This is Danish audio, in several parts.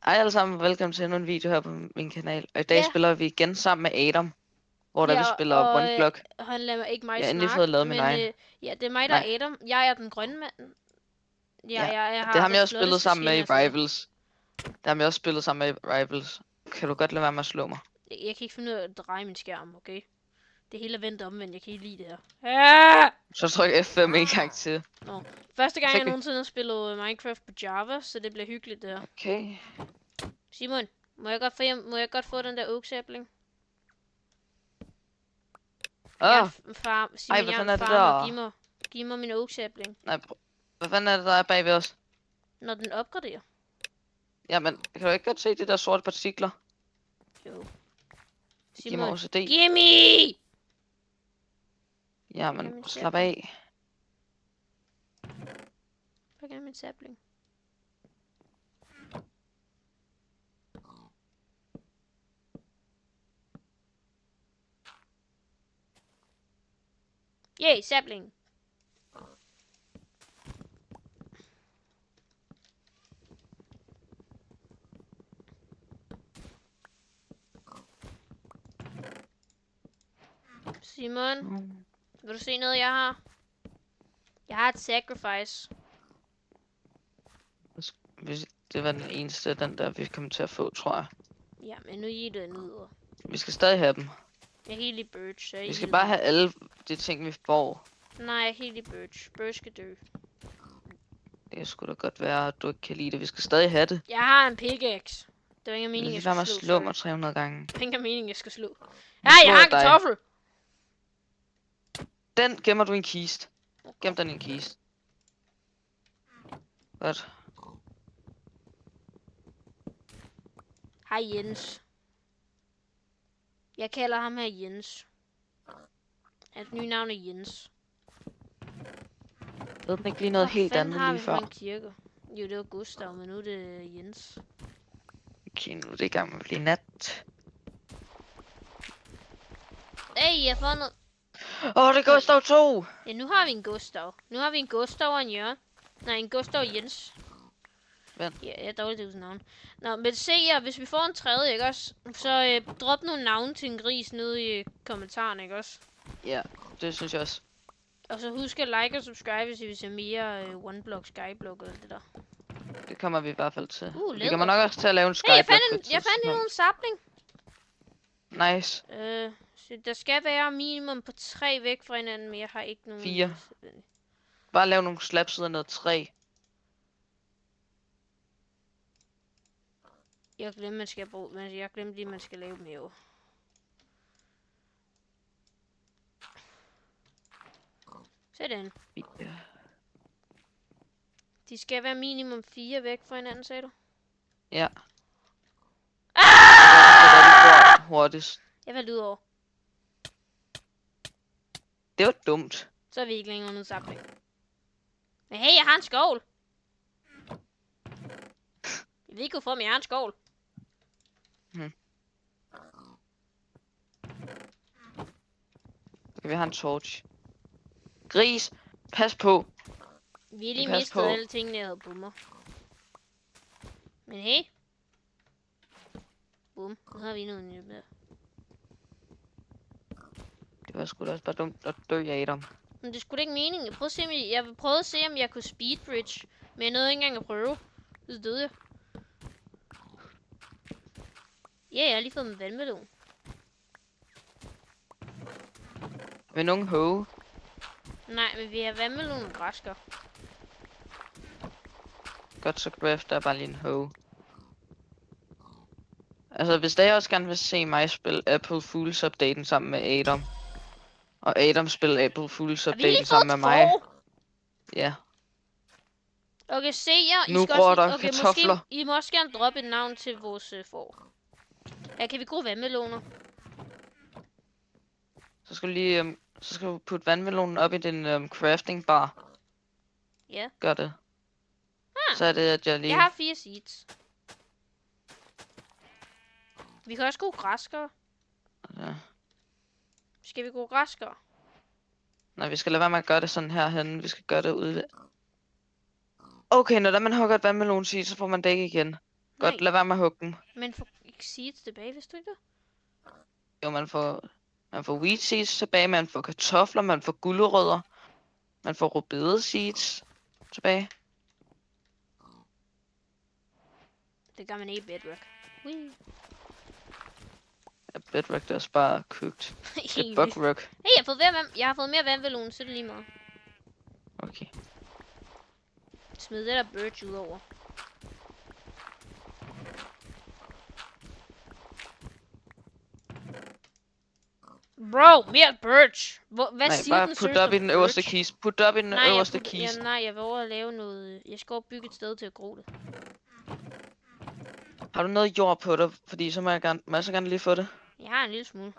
Hej alle sammen, velkommen til endnu en video her på min kanal. Og i dag Ja. spiller vi igen sammen med Adam, hvor der vi spiller og One Block. han lader mig ikke mig Jeg har endelig snakke, fået lavet min men egen. ja, det er mig, der Nej, er Adam. Jeg er den grønne mand. ja. Jeg Det har har ham det jeg også spillet flotteste sammen skin, med i altså. Rivals. Det har jeg også spillet sammen med i Rivals. Kan du godt lade være med at slå mig? Jeg kan ikke finde ud af at dreje min skærm, okay? Det hele er vendt omvendt, jeg kan ikke lide det her. Så tryk F5 en gang til. Nå. Første gang Fik jeg vi? nogensinde har spillet Minecraft på Java, så det bliver hyggeligt det her. Okay. Simon, må jeg godt få den der oak sapling? Jeg er Åh, en farm. ej, Simon, hvad jeg er fanden en er det farmer. der? Giv mig min oak sapling. Nej, hvad fanden er det der er bagved os? Når den opgraderer. Jamen, kan du ikke godt se de der sorte partikler? Jo. Giv mig Simon, OCD. gimme! Jamen, slap af. Hvor er min sapling? Yay, sapling! Simon, vil du se noget jeg har? Jeg har et sacrifice. Det var den eneste, den der vi kommer til at få, tror jeg. Ja, men nu giver det en ud. Vi skal stadig have dem. Jeg kan ikke lide birch, så Vi skal bare have alle de ting, vi får. Nej, jeg kan ikke lide birch. Birch skal dø. Det kan sgu da godt være, at du ikke kan lide det. Vi skal stadig have det. Jeg har en pickaxe. Det var ingen mening, jeg Lad mig skulle slå mig 300 gange. Det var ingen mening, jeg skulle slå. Nu Ja, slår jeg har en dig. kartoffel. Den gemmer du i en kiste. Gem den i en kiste. Godt. Hej Jens. Jeg kalder ham her Jens. Hans nye navn er Jens. Ved den ikke lige noget helt andet lige før? En kirke? Jo, det var Gustav, men nu er det Jens. Okay, nu er det i gang med at blive nat. Hey, jeg har fundet... Det går Gustav 2! Ja, nu har vi en Gustav. Nu har vi en Gustav og en Jørgen. Nej, en Gustav og Jens. Vent. Ja, jeg er dårligt til navn. Nå, men se jer, hvis vi får en tredje, ikke også? Så drop nogle navne til en gris nede i kommentarerne, ikke også? Ja, det synes jeg også. Og så husk at like og subscribe, hvis I vil se mere OneBlock, Skyblock og alt det der. Det kommer vi i hvert fald til. Vi læder. kommer nok også til at lave en Hey, skyblock. jeg fandt en sapling. Nice. Så der skal være minimum på 3 væk fra hinanden, men jeg har ikke nogen... 4. Bare lave nogle slabs ud af noget træ. Jeg glemte, man skal bruge, men jeg glemte lige, man skal lave dem jo. Sådan. Ja. De skal være minimum 4 væk fra hinanden, sagde du? Ja. Ah! Hurtigst. Jeg faldt ud over. Det var dumt. Så er vi ikke længere noget sapling. Men hey, jeg har en skål. Jeg ved ikke hvorfor, men jeg har en skål. Okay, vi har en torch. Gris, pas på. Vi har lige Pas mistet på. alle tingene, jeg havde på mig. Men hey. Bum, nu har vi noget nyt med. Det var sgu da også bare dumt at dø af dem. Men det skulle da ikke meningen. Jeg prøvede at se, om jeg kunne speedbridge. Men jeg nåede ikke engang at prøve. Så døde jeg. Ja, jeg har lige fået min vandmelon. Vil nogen hoe? Nej, men vi har vandmelon og græsker. Godt, så craft der bare lige en hoe. Altså, hvis der også gerne vil se mig spille April Fools updaten sammen med Adam. Og Adam spille April Fools updaten sammen med mig. Ja. Okay, se jer. Nu gror der okay, kartofler. måske, I må også gerne droppe et navn til vores får. Ja, kan vi gro vandmeloner? Så skal du lige, så skal du putte vandmelonen op i din crafting bar. Ja. Gør det. Så er det, at jeg lige... Jeg har 4 seeds. Vi kan også gro græsker. Ja. Skal vi gro græsker? Nej, vi skal lade være med at gøre det sådan herhenne. Vi skal gøre det ude ved... Okay, når man hugger et vandmelon seed, så får man dæk igen. Godt, lad være med at hugge dem. Men får ikke seeds tilbage, hvis du ikke det? Jo, man får wheat seeds tilbage, man får kartofler, man får gulerødder, man får rødbede seeds tilbage. Det gør man ikke i Bedrock. Whee. Ja, bedrock, det er også bare køgt. Det er bugrock. Hey, jeg har fået mere vandmelon, så er det lige meget. Okay. Smid det der birch ud over. Bro, mere birch! Hvad Nej, siger bare den put op i den øverste kiste. Put op i den øverste kiste. Nej, jeg vil over at lave noget. Jeg skal over bygge et sted til at gro det. Har du noget jord på dig? Fordi så må jeg så gerne lige få det. Jeg har en lille smule.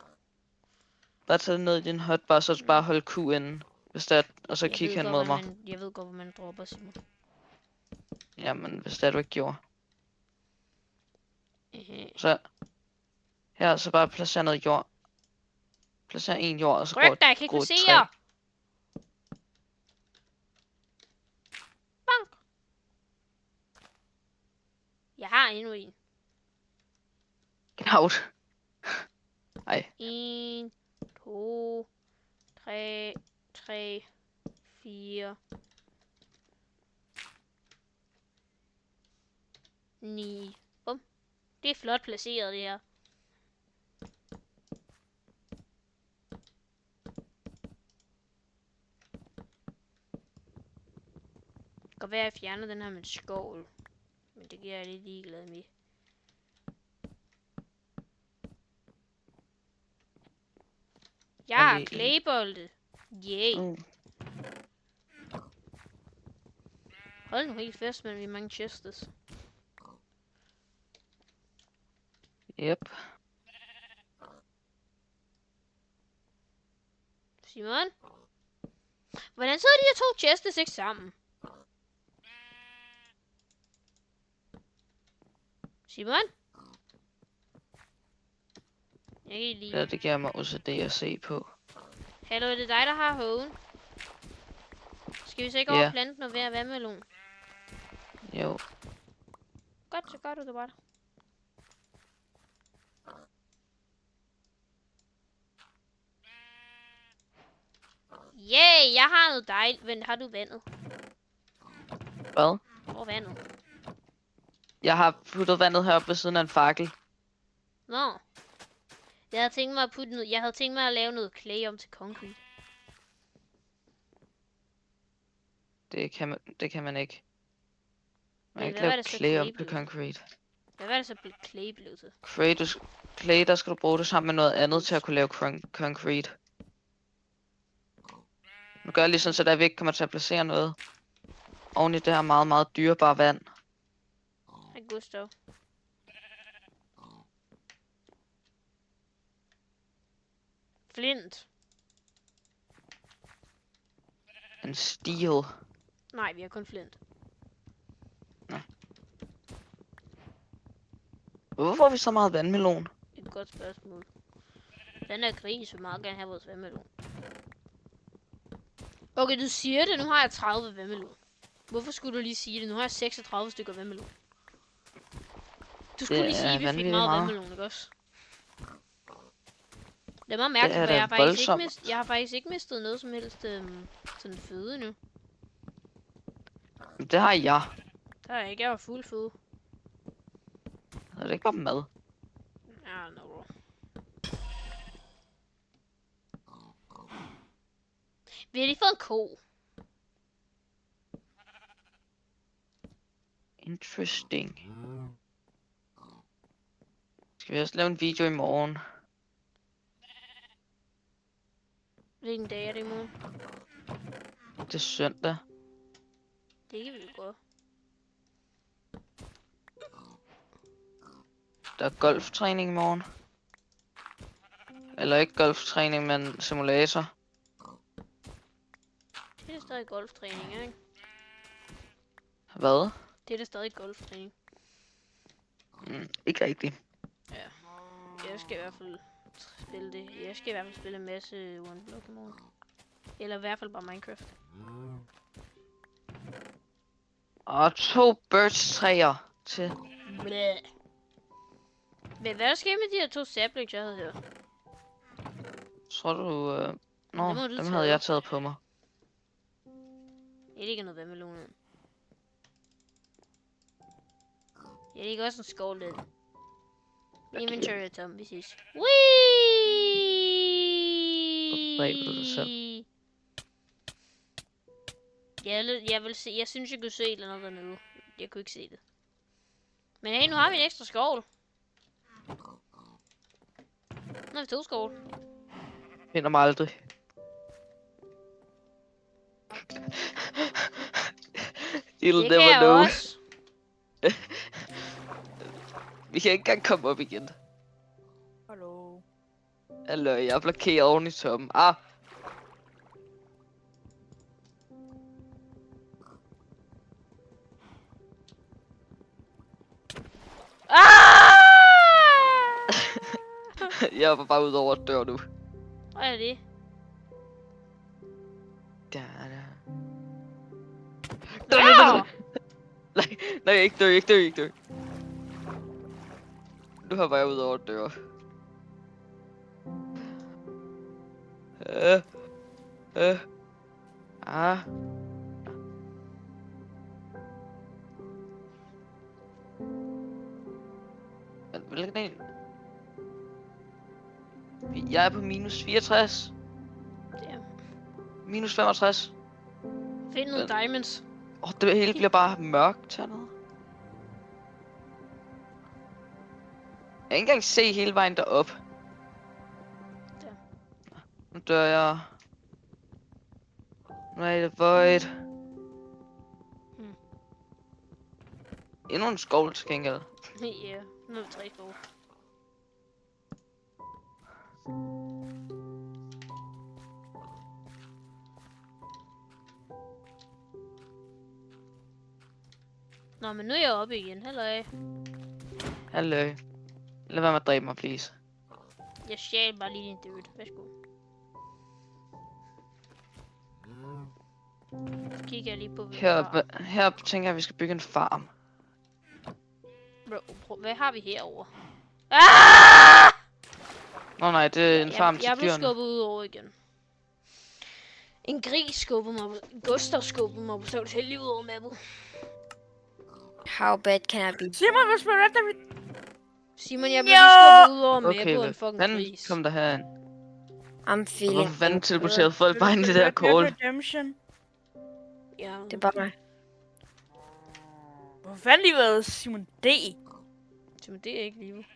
Bare tage det ned i din hotbar, så bare holde Q inden. Hvis det er, og så kigge hen mod mig. Jeg ved godt, hvor man dropper, Simon. Jamen, hvis det er, du ikke gjorde. Så her, så bare placer noget jord. Placer en jord, og så Ryk dig, jeg kan ikke se jer! Bang! Jeg har endnu en. Get out. Ej. 1, 2, 3, 4, 9. Bum. Det er flot placeret, det her. Det kan være, at jeg fjerner den her med skovl. Men det giver jeg lidt ligeglad med. Jeg har claybolde. Yay. Hold nu helt fast, men vi er mange chestes. Yep. Simon? Hvordan sidder de her to chestes ikke sammen? Simon? Jeg kan ikke lide. Ja, det giver mig også det at se på. Hallo, er det dig, der har hoven? Skal vi så ikke over plante noget ved vandmelon? Jo. Godt, så gør du det bare. Yay, jeg har noget dejligt. Men har du vandet? Hvad? Hvor er vandet? Jeg har puttet vandet heroppe ved siden af en fakkel. Nå. Jeg havde tænkt mig at lave noget clay om til concrete. Det kan man ikke. Man kan ikke hvad lave clay om til concrete. Hvad var det så clay blevet til? Clay, der skal du bruge det sammen med noget andet til at kunne lave concrete. Nu gør jeg lige sådan, så der vi ikke kommer til at placere noget oven i det her meget, meget dyrebare vand. Hej Gustav. Flint. En steel. Nej, vi har kun flint. Nå. Hvorfor får vi så meget vandmelon? Et godt spørgsmål. Den der gris vil meget gerne have vores vandmelon. Okay, du siger det. Nu har jeg 30 vandmelon. Hvorfor skulle du lige sige det? Nu har jeg 36 stykker vandmelon. Du skulle lige sige, at vi fik meget vandmelon, ikke også? Det er meget mærkeligt, for jeg har faktisk ikke mistet noget som helst sådan føde nu. Det har jeg. Det har jeg ikke. Jeg var fuld føde. Det er ikke bare mad. Ja, no. Vi har lige fået en ko. Interesting. Skal vi også lave en video i morgen? Hvilken dag er det i morgen? Det er søndag. Det kan vi jo godt. Der er golftræning i morgen. Eller ikke golftræning, men simulator. Det er stadig golftræning, ikke? Hvad? Det er da stadig golftræning. Ikke rigtigt. Ja. Jeg skal i hvert fald spille det. Jeg skal i hvert fald spille en masse One Block i morgen. Eller i hvert fald bare Minecraft. Og 2 birch træer til. Blæh. Men hvad der sker med de her 2 saplings, jeg havde her? Tror du... Nå, Det må du dem tage. havde jeg taget på mig. Jeg ligger noget vandmelon ind. Jeg ligger også en skål lidt. Inventory er tom, vi ses. Hvor dræber du dig selv? Jeg vil se, jeg synes jeg kunne se et eller andet dernede. Jeg kunne ikke se det. Men hey, nu har vi en ekstra skål. Nu har vi 2 skål. Finder mig aldrig. You'll Det kan never jeg know. også. Vi kan ikke engang komme op igen. Hallo. Eller jeg er blokeret oven i toppen. Ah! Ah! Jeg var bare ud over at dør nu. Hvad er det? Da, da. Wow! Nej, ikke dør, ikke dør, ikke dør. Nu hopper jeg ud over at dør. Ah. Hvilken en? Jeg er på minus 64. Damn. Minus 65. Find nogle diamonds. Det hele bliver bare mørkt hernede. Jeg kan ikke engang se hele vejen derop. Ja. Nu dør jeg. Nu er det void. Endnu en skål til gengæld. Ja, nu er vi 3 skål. Nå, men nu er jeg oppe igen. Halløj. Hallo. Lad være med at dræbe mig, please. Jeg stjal bare lige din dirt. Værsgo. Så kigger jeg lige på, hvad vi har. Her tænker jeg, at vi skal bygge en farm. Bro, hvad har vi herovre? Ah! Nå nej, det er en farm til Jeg blev dyrene. skubbet ud over igen. En gris skubbede mig. Gustav skubbede mig. Så det heldig ud over mappet. How bad can I be? Simon, hvad spørger du? Simon, jeg blev lige skubbet ud over mappet Okay, af en fucking hvad gris. kom der herind? I'm feeling... Hvorfor fanden teleporterede folk bare ind i det der kål? Redemption. Ja, Det er bare mig. Hvor fanden lige været Simon D? Simon, det er ikke livet.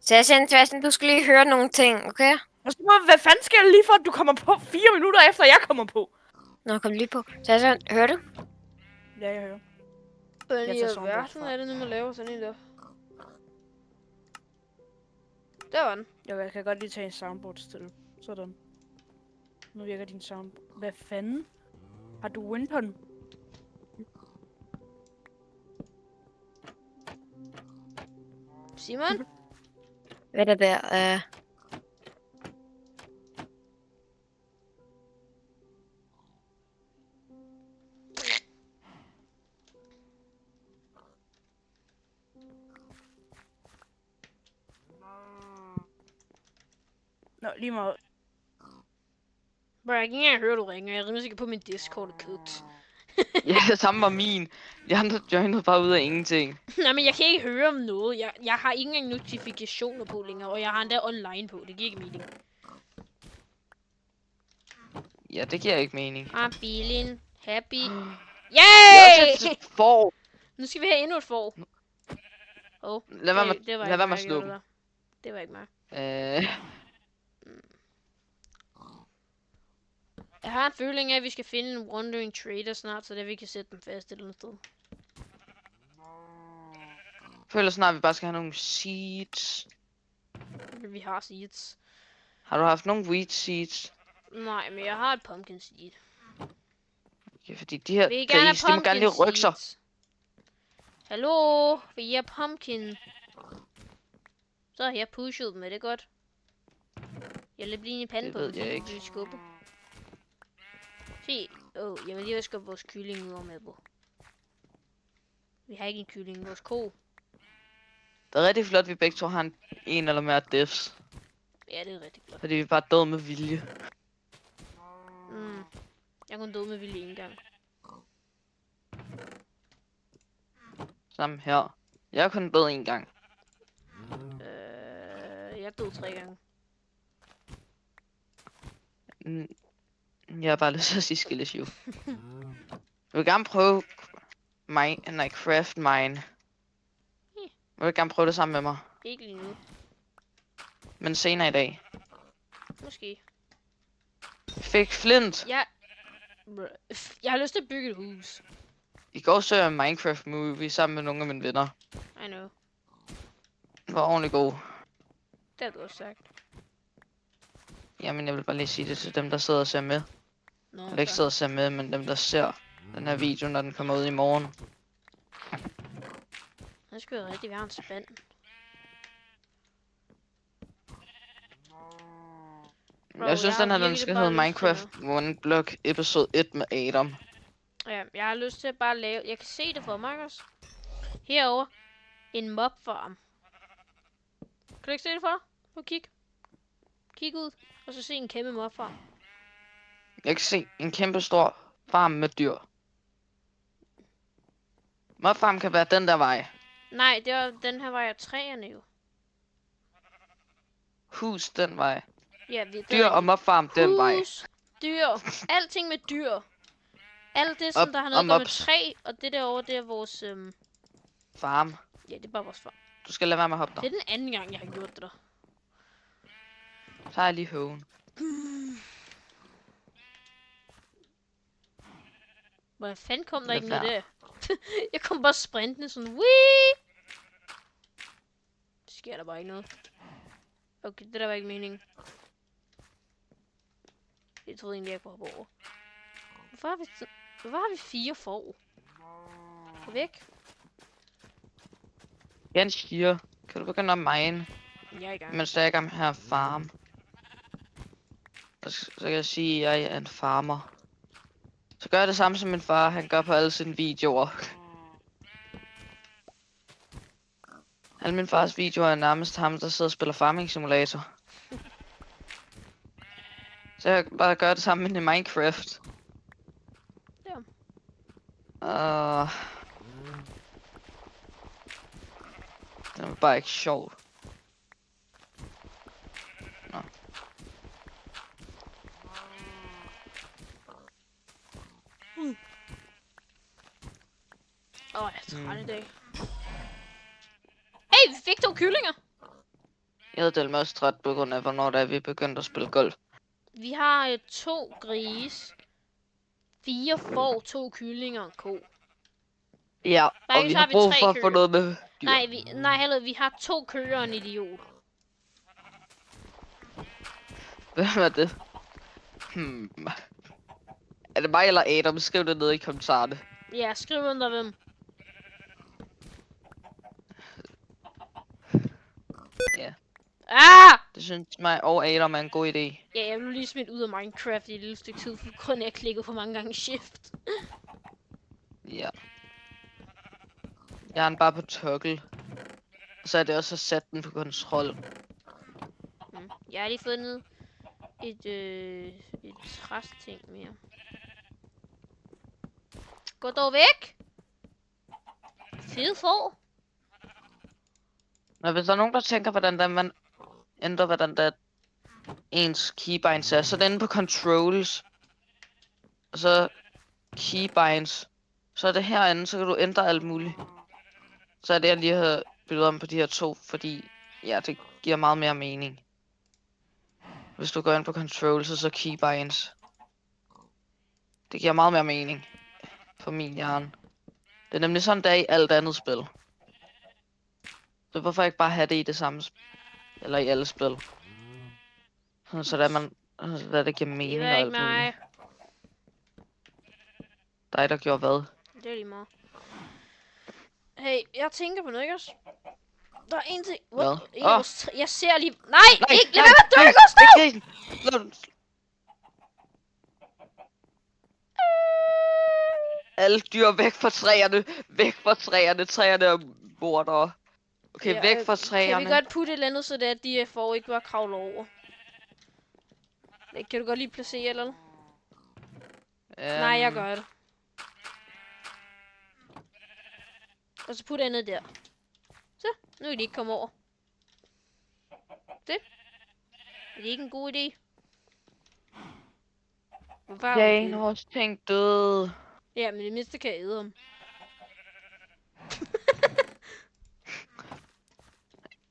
Sebastian, du skal lige høre nogle ting, okay? Og så, hvad fanden sker der lige for, at du kommer på 4 minutter efter, jeg kommer på? Nå, kom lige på. Sebastian, hører du? Ja, jeg hører. Hvordan Jeg i tager soundboard alverden fra. er det nu, man laver sådan en der? Der var den. Jeg kan godt lige tage en soundboard til. Sådan. Nu virker din soundboard. Hvad fanden? Har du Winton? Simon? Hvad er det der? Nå, lige meget. Bro, jeg kan ikke engang høre, du ringer. Jeg er rimelig sikker på, at min Discord er cooked. Ja, det samme var min. De andre joinede bare ud af ingenting. Nej, men jeg kan ikke høre om noget. Jeg har ikke engang notifikationer på længere, og jeg har endda online på. Det giver ikke mening. Ja, det giver ikke mening. I'm feeling happy. Jeg har Yay! også set et får. Nu skal vi have endnu et får. Lad være med, det var lad ikke være med mig, at slå der dem. gjorde det. Det var ikke mig. Jeg har en føling af, at vi skal finde en wandering trader snart, så det vi kan sætte dem fast et eller andet sted. Jeg føler snart, at vi bare skal have nogle seeds. Vi har seeds. Har du haft nogle wheat seeds? Nej, men jeg har et pumpkin seed. Ja, fordi de her Vil I gerne grise, de må gerne lige rykke sig. seeds? Hallo? Vil I have pumpkin? Så har jeg pushet dem, er det godt? Jeg lader blive en i panden Det på ved dem, jeg så ikke. de bliver skubbet. Se, jeg vil lige skubbe vores kylling ud over med på. Vi har ikke en kylling, vores ko. Det er rigtig flot, at vi begge to har en eller mere devs. Ja, det er rigtig flot. Fordi vi bare døde med vilje. Jeg kun døde med vilje en gang. Sammen her. Jeg er kun død en gang. Jeg døde 3 gange. Jeg har bare lyst til at sige skilleshoe. Jeg vil gerne prøve craft mine. Jeg vil gerne prøve det sammen med mig. Ikke lige nu. Men senere i dag. Måske. Fik flint. Jeg har lyst til at bygge et hus. I går så jeg en Minecraft movie sammen med nogle af mine venner. I know. Den var ordentligt god. Det har du også sagt. Jamen jeg vil bare lige sige det til dem der sidder og ser med. Nå, Eller ikke sidder og ser med, men dem der ser den her video, når den kommer ud i morgen. Det skulle jo rigtig være en spand. Jeg synes den her den skal hedde Minecraft One Block episode 1 med Adam. Ja, jeg har lyst til at bare lave... Jeg kan se det for mig også. Herover en mobfarm. Kan du ikke se det for dig? Prøv at kig. Kig ud, og så se en kæmpe mobfarm. Jeg kan se en kæmpe stor farm med dyr. Mobfarm kan være den der vej. Nej, det var den her vej af træerne jo. Hus den vej. Ja, den Dyr og mobfarm den vej. hus, dyr, alting med dyr. Alt det, som der har noget at gøre med træ, og det derovre, det er vores... Farm. Ja, det er bare vores farm. Du skal lade være med at hoppe der. Det er den anden gang, jeg har gjort det der. Så tager jeg lige høven. Hvor fanden kom der Lad ikke noget være. der? Jeg kom bare sprintende sådan, wii! Sker der bare ikke noget. Okay, det der var ikke meningen. Jeg troede egentlig, jeg kunne hoppe over. Hvorfor har vi 4 får? Gå væk. Jens siger, kan du begynde at mine, Jeg er i gang. mens jeg er i gang med her farm? Så kan jeg sige, at jeg er en farmer. Så gør jeg det samme som min far, han gør på alle sine videoer. Alle min fars videoer er nærmest ham, der sidder og spiller Farming Simulator. Så jeg bare gør det samme med i Minecraft. Ja. Det er bare ikke sjovt. Nå. Jeg er træt i dag. Hey, vi fik 2 kyllinger! Jeg havde delt mig også træt på grund af, hvornår det er, vi begyndte at spille golf. Vi har 2 grise, 4 får, 2 kyllinger og en ko. Ja, og Faktisk vi har har vi brug 3 for at få køer. noget med dyr. Nej, heller, vi har 2 køer og en idiot. Hvem er det? Er det mig eller Adam? Skriv det ned i kommentarerne. Ja, skriv under hvem. Ja. Ah! Det synes mig og Adam er en god idé. Ja, jeg blev lige smidt ud af Minecraft i et lille stykke tid, for grund af, at jeg klikkede for mange gange shift. Ja. Jeg har den bare på toggle. Så er det også at sætte den på kontrol. Jeg har lige fundet et træsting mere. Gå dog væk! Fede får! Nå, hvis der er nogen, der tænker, hvordan der man ændrer, hvordan der ens keybinds er, så er det inde på controls. Og så keybinds. Så er det herinde, så kan du ændre alt muligt. Så er det, jeg lige har byttet om på de her 2, fordi ja, det giver meget mere mening. Hvis du går ind på controls og så keybinds. Det giver meget mere mening. For min hjerne. Det er nemlig sådan, det er i alt andet spil. Så hvorfor ikke bare have det i det samme eller i alle spil? Så det giver mening og Det er alt ikke mig. muligt. Dig, der gjorde hvad? Det er lige meget. Hey, jeg tænker på noget, ikke også? Der er en ting. Hvad? Jeg ser lige... Nej, ikke! Lad være med at dø, Gustav! Alle dyr væk fra træerne. Væk fra træerne. Træerne er morder. Okay, Ja, væk fra Kan træerne. vi godt putte et eller andet, så det er, at de får ikke bare kravle over? Kan du godt lige placere eller noget? Nej, jeg gør det. Og så putter jeg ned der. Så, nu kan de ikke komme over. Det. Er det ikke en god idé? Hvorfor har Ja, hun en af vores ting døde. Ja, men det mindste kan jeg æde ham.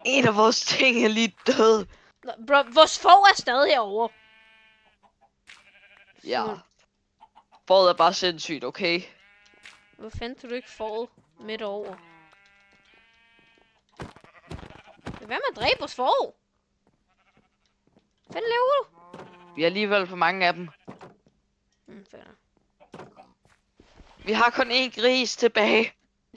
En af vores ting er lige død. Nå, bro, vores får er stadig herovre. Ja. Simon, Fåret er bare sindssygt, okay? hvor fanden tog du ikke fåret midt over? Hvad med at dræbe vores får? Hvad fanden laver du? Vi har alligevel for mange af dem. Fair. Vi har kun én gris tilbage.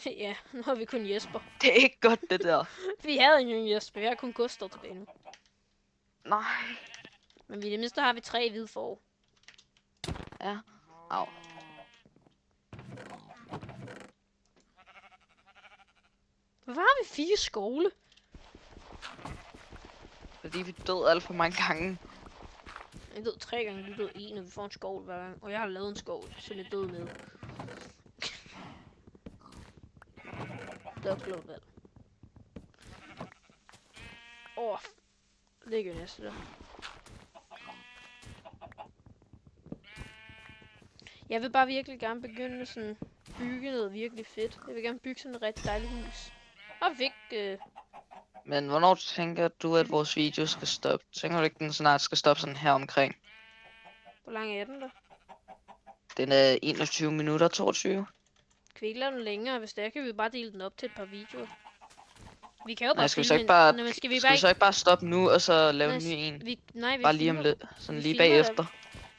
Ja, nu har vi kun Jesper. Det er ikke godt, det der. Vi havde ikke engang Jesper, vi har kun Gustav tilbage nu. Nej. Men i det mindste har vi 3 hvide får. Ja. Au. Hvorfor har vi 4 skovle? Fordi vi døde alt for mange gange. Jeg døde 3 gange, vi døde 1, og vi får en skovl hver gang. Og jeg har lavet en skovl, som jeg døde med. Det var klogt valg. Det gør næste der. Jeg vil bare virkelig gerne begynde sådan bygge noget virkelig fedt. Jeg vil gerne bygge sådan et rigtig dejligt hus. Og vi fik Men hvornår tænker du, at vores video skal stoppe? Tænker du ikke, den snart skal stoppe sådan her omkring? hvor lang er den der? Den er 21 minutter 22. Kan vi ikke lave den længere? Hvis det er, kan vi bare dele den op til et par videoer. Vi kan jo bare Nej, skal vi så filme ikke bare, Nej, men skal vi skal bare vi så ikke bare stoppe nu, og så lave Nej, en ny en? vi Bare lige om filmer, lidt, sådan vi lige filmer det. bagefter.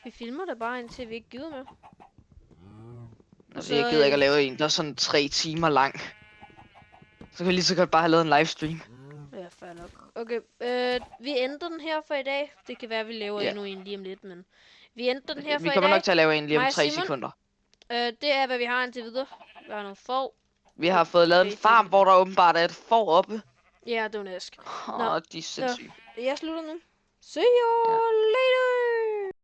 Vi filmer det bare indtil vi ikke gider mere. Altså, jeg gider ikke at lave en, der er sådan 3 timer lang. Så kan vi lige så godt bare have lavet en livestream. Ja, fair nok. Okay, vi ændrer den her for i dag. Det kan være, at vi laver endnu en lige om lidt, men... Vi ændrer den her for Vi i kommer dag. nok til at lave en lige om Mig og 3 Simon. sekunder. Det er, hvad vi har indtil videre. Vi har nogle får. Vi har fået lavet en farm, hvor der åbenbart er et får oppe. Ja, det var en æsk. Åh, de er sindssyge. Jeg slutter nu. See you later!